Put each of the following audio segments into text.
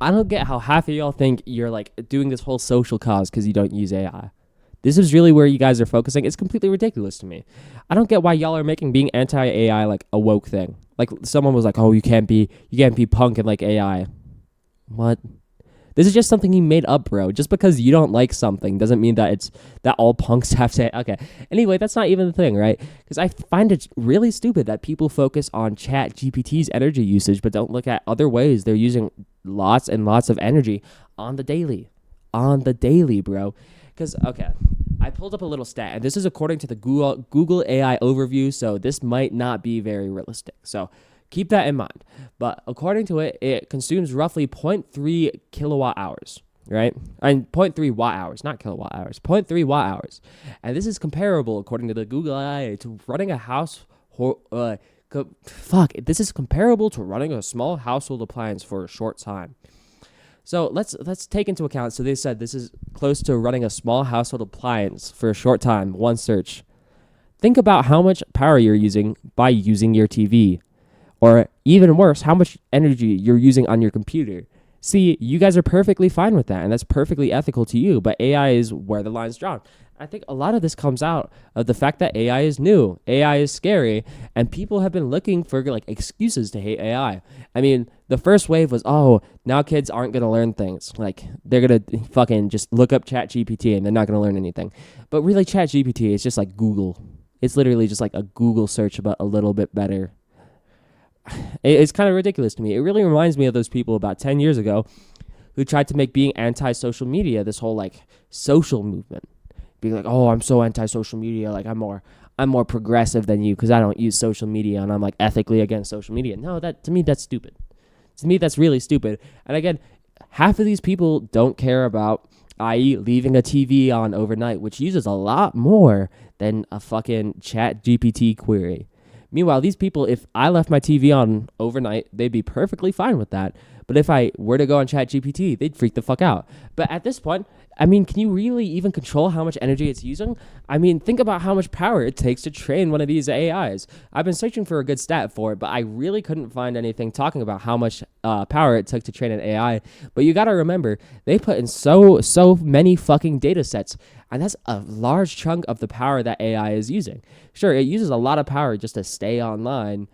I don't get how half of y'all think you're like doing this whole social cause because you don't use AI. This is really where you guys are focusing. It's completely ridiculous to me. I don't get why y'all are making being anti-AI like a woke thing. Like someone was like, "Oh, you can't be punk and like AI." What? This is just something you made up, bro. Just because you don't like something doesn't mean that all punks have to. Okay. Anyway, that's not even the thing, right? Because I find it really stupid that people focus on Chat GPT's energy usage, but don't look at other ways they're using lots and lots of energy on the daily. On the daily, bro. Because I pulled up a little stat, and this is according to the Google AI overview, so this might not be very realistic. So keep that in mind. But according to it, it consumes roughly zero point 0.3 kilowatt hours, right? And 0.3 watt hours, not kilowatt hours, zero point 0.3 watt hours. And this is comparable, according to the Google AI, to running a this is comparable to running a small household appliance for a short time. So let's take into account. So they said this is close to running a small household appliance for a short time. One search. Think about how much power you're using by using your TV. Or even worse, how much energy you're using on your computer. See, you guys are perfectly fine with that, and that's perfectly ethical to you, but AI is where the line's drawn. I think a lot of this comes out of the fact that AI is new, AI is scary, and people have been looking for like excuses to hate AI. I mean, the first wave was, oh, now kids aren't going to learn things. Like, they're going to fucking just look up ChatGPT and they're not going to learn anything. But really, ChatGPT is just like Google. It's literally just like a Google search, but a little bit better. It's kind of ridiculous to me. It really reminds me of those people about 10 years ago who tried to make being anti-social media this whole like social movement. Being like, oh, I'm so anti-social media. Like I'm more progressive than you because I don't use social media and I'm like ethically against social media. No, to me, that's stupid. To me, that's really stupid. And again, half of these people don't care about, i.e. leaving a TV on overnight, which uses a lot more than a fucking Chat GPT query. Meanwhile, these people, if I left my TV on overnight, they'd be perfectly fine with that. But if I were to go on ChatGPT, they'd freak the fuck out. But at this point, I mean, can you really even control how much energy it's using? I mean, think about how much power it takes to train one of these AIs. I've been searching for a good stat for it, but I really couldn't find anything talking about how much power it took to train an AI. But you gotta remember, they put in so many fucking data sets, and that's a large chunk of the power that AI is using. Sure, it uses a lot of power just to stay online.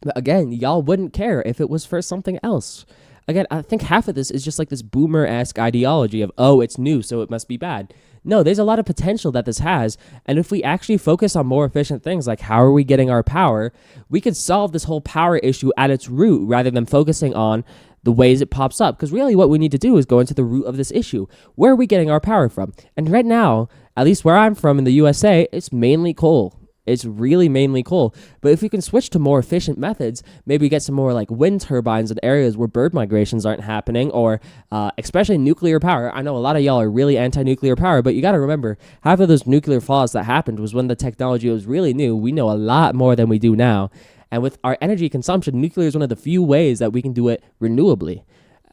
But again, y'all wouldn't care if it was for something else. Again, I think half of this is just like this boomer-esque ideology of, oh, it's new, so it must be bad. No, there's a lot of potential that this has, and if we actually focus on more efficient things like how are we getting our power, we could solve this whole power issue at its root rather than focusing on the ways it pops up. Because really what we need to do is go into the root of this issue. Where are we getting our power from? And right now, at least where I'm from in the USA, it's mainly coal. It's really mainly coal. But if we can switch to more efficient methods, maybe get some more like wind turbines in areas where bird migrations aren't happening, or especially nuclear power. I know a lot of y'all are really anti-nuclear power, but you got to remember, half of those nuclear fallouts that happened was when the technology was really new. We know a lot more than we do now. And with our energy consumption, nuclear is one of the few ways that we can do it renewably.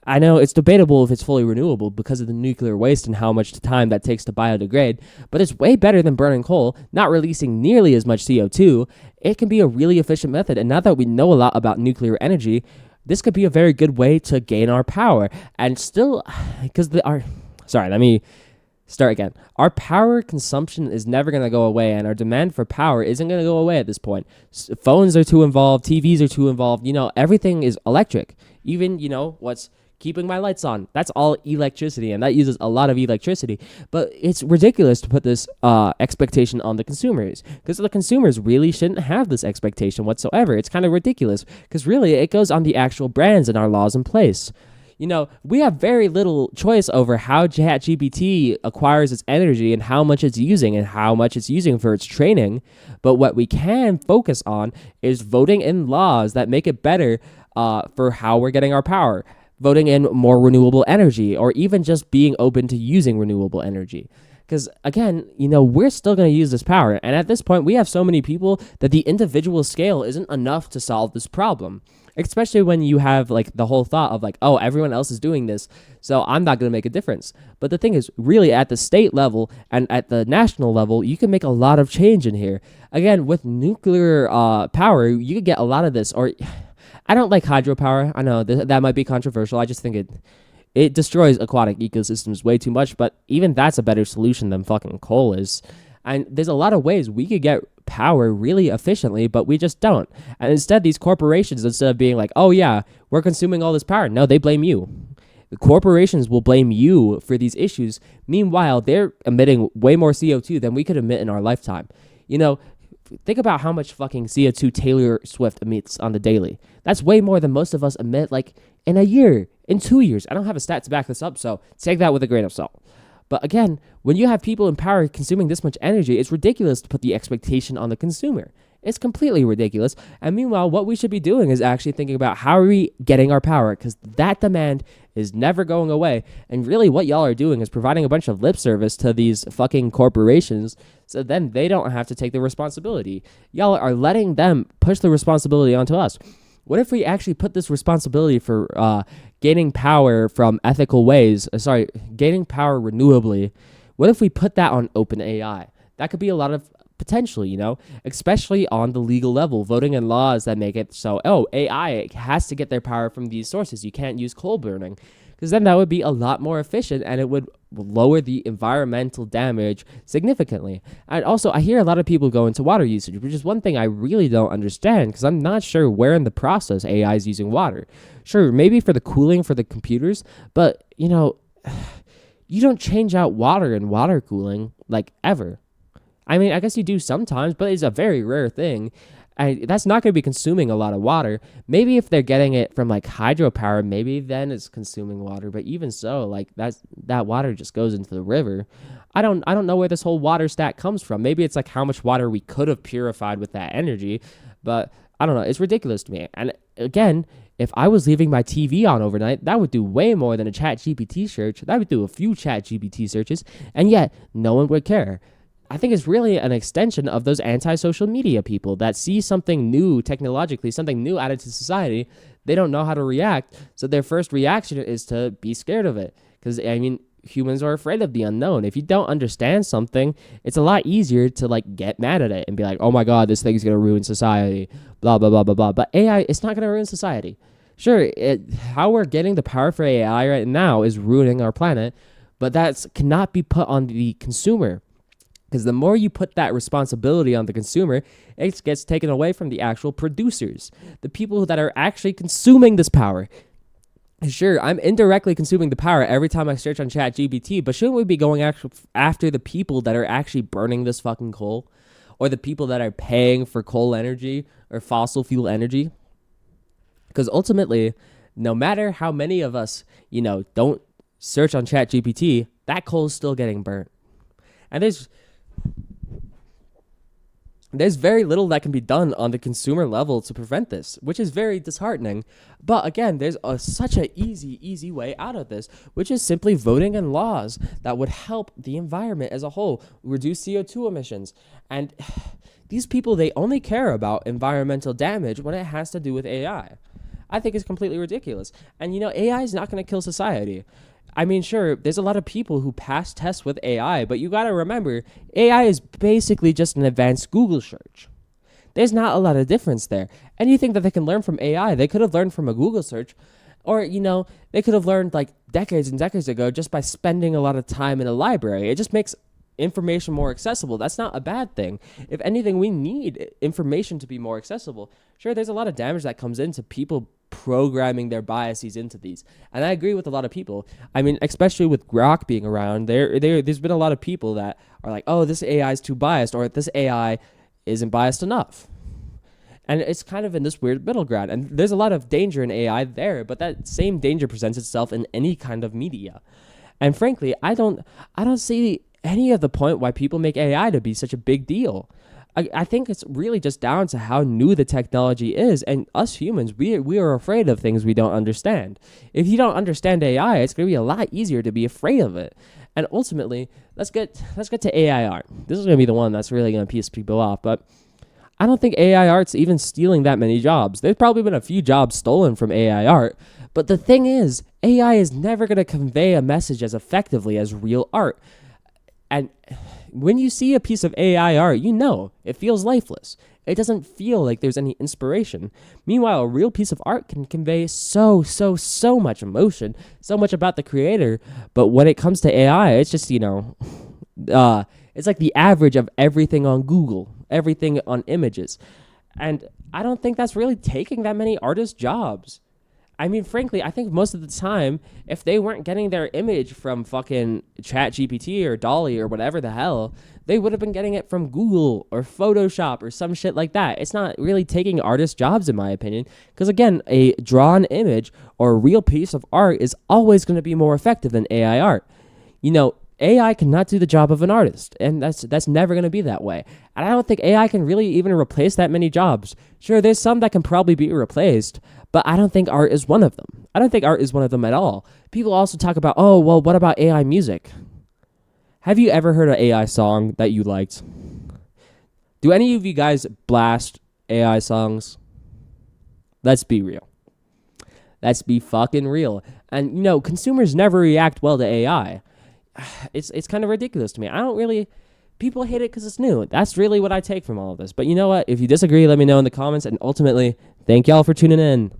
I know it's debatable if it's fully renewable because of the nuclear waste and how much time that takes to biodegrade, but it's way better than burning coal, not releasing nearly as much CO2. It can be a really efficient method, and now that we know a lot about nuclear energy, this could be a very good way to gain our power. And still, let me start again. Our power consumption is never going to go away, and our demand for power isn't going to go away at this point. Phones are too involved, TVs are too involved, everything is electric. Even, what's keeping my lights on, that's all electricity, and that uses a lot of electricity. But it's ridiculous to put this expectation on the consumers, because the consumers really shouldn't have this expectation whatsoever. It's kind of ridiculous, because really it goes on the actual brands and our laws in place. We have very little choice over how ChatGPT acquires its energy and how much it's using and how much it's using for its training. But what we can focus on is voting in laws that make it better for how we're getting our power. Voting in more renewable energy, or even just being open to using renewable energy. Because again, we're still going to use this power. And at this point, we have so many people that the individual scale isn't enough to solve this problem. Especially when you have like the whole thought of like, oh, everyone else is doing this, so I'm not going to make a difference. But the thing is, really at the state level and at the national level, you can make a lot of change in here. Again, with nuclear power, you could get a lot of this, or I don't like hydropower. I know that might be controversial. I just think it destroys aquatic ecosystems way too much, but even that's a better solution than fucking coal is. And there's a lot of ways we could get power really efficiently, but we just don't. And instead, these corporations, instead of being like, oh yeah, we're consuming all this power, no, they blame you. The corporations will blame you for these issues. Meanwhile, they're emitting way more CO2 than we could emit in our lifetime. Think about how much fucking CO2 Taylor Swift emits on the daily. That's way more than most of us emit like in a year, in 2 years. I don't have a stat to back this up, so take that with a grain of salt. But again, when you have people in power consuming this much energy, it's ridiculous to put the expectation on the consumer. It's completely ridiculous. And meanwhile, what we should be doing is actually thinking about how are we getting our power, because that demand is never going away. And really what y'all are doing is providing a bunch of lip service to these fucking corporations so then they don't have to take the responsibility. Y'all are letting them push the responsibility onto us. What if we actually put this responsibility for gaining power from ethical ways, gaining power renewably, what if we put that on OpenAI? That could be a lot of potential, especially on the legal level, voting in laws that make it so, AI has to get their power from these sources. You can't use coal burning, because then that would be a lot more efficient and it would lower the environmental damage significantly. And also, I hear a lot of people go into water usage, which is one thing I really don't understand, because I'm not sure where in the process AI is using water. Sure, maybe for the cooling for the computers, but, you don't change out water in water cooling, like, ever. I mean, I guess you do sometimes, but it's a very rare thing. That's not going to be consuming a lot of water. Maybe if they're getting it from like hydropower, maybe then it's consuming water. But even so, like that water just goes into the river. I don't know where this whole water stat comes from. Maybe it's like how much water we could have purified with that energy. But I don't know. It's ridiculous to me. And again, if I was leaving my TV on overnight, that would do way more than a ChatGPT search. That would do a few ChatGPT searches. And yet, no one would care. I think it's really an extension of those anti-social media people that see something new technologically, something new added to society. They don't know how to react. So their first reaction is to be scared of it. Because, humans are afraid of the unknown. If you don't understand something, it's a lot easier to like get mad at it and be like, oh my God, this thing's going to ruin society, blah, blah, blah, blah, blah. But AI, it's not going to ruin society. Sure, how we're getting the power for AI right now is ruining our planet, but that cannot be put on the consumer. Because the more you put that responsibility on the consumer, it gets taken away from the actual producers, the people that are actually consuming this power. Sure, I'm indirectly consuming the power every time I search on ChatGPT, but shouldn't we be going after the people that are actually burning this fucking coal? Or the people that are paying for coal energy or fossil fuel energy? Because ultimately, no matter how many of us, don't search on ChatGPT, that coal is still getting burnt. And there's very little that can be done on the consumer level to prevent this, which is very disheartening. But again, there's such an easy way out of this, which is simply voting in laws that would help the environment as a whole, reduce CO2 emissions. And these people, they only care about environmental damage when it has to do with AI. I think it's completely ridiculous. And AI is not going to kill society. I mean, sure, there's a lot of people who pass tests with AI, but you got to remember, AI is basically just an advanced Google search. There's not a lot of difference there. Anything that they can learn from AI, they could have learned from a Google search, or, they could have learned like decades and decades ago just by spending a lot of time in a library. It just makes information more accessible. That's not a bad thing. If anything, we need information to be more accessible. Sure, there's a lot of damage that comes into people programming their biases into these. And I agree with a lot of people. I mean, especially with Grok being around, there's been a lot of people that are like, oh, this AI is too biased, or this AI isn't biased enough. And it's kind of in this weird middle ground. And there's a lot of danger in AI there, but that same danger presents itself in any kind of media. And frankly, I don't see any of the point why people make AI to be such a big deal. I think it's really just down to how new the technology is, and us humans, we are afraid of things we don't understand. If you don't understand AI, it's going to be a lot easier to be afraid of it. And ultimately, let's get to AI art. This is going to be the one that's really going to piss people off, but I don't think AI art's even stealing that many jobs. There's probably been a few jobs stolen from AI art, but the thing is, AI is never going to convey a message as effectively as real art. And when you see a piece of AI art, it feels lifeless. It doesn't feel like there's any inspiration. Meanwhile, a real piece of art can convey so much emotion, so much about the creator. But when it comes to AI, it's just, it's like the average of everything on Google, everything on images. And I don't think that's really taking that many artists' jobs. I mean, frankly, I think most of the time, if they weren't getting their image from fucking ChatGPT or Dolly or whatever the hell, they would have been getting it from Google or Photoshop or some shit like that. It's not really taking artists' jobs, in my opinion, because again, a drawn image or a real piece of art is always going to be more effective than AI art. AI cannot do the job of an artist, and that's never going to be that way. And I don't think AI can really even replace that many jobs. Sure, there's some that can probably be replaced, but I don't think art is one of them. I don't think art is one of them at all. People also talk about, oh, well, what about AI music? Have you ever heard an AI song that you liked? Do any of you guys blast AI songs? Let's be real. Let's be fucking real. And, consumers never react well to AI. It's kind of ridiculous to me. People hate it because it's new. That's really what I take from all of this. But you know what? If you disagree, let me know in the comments. And ultimately, thank y'all for tuning in.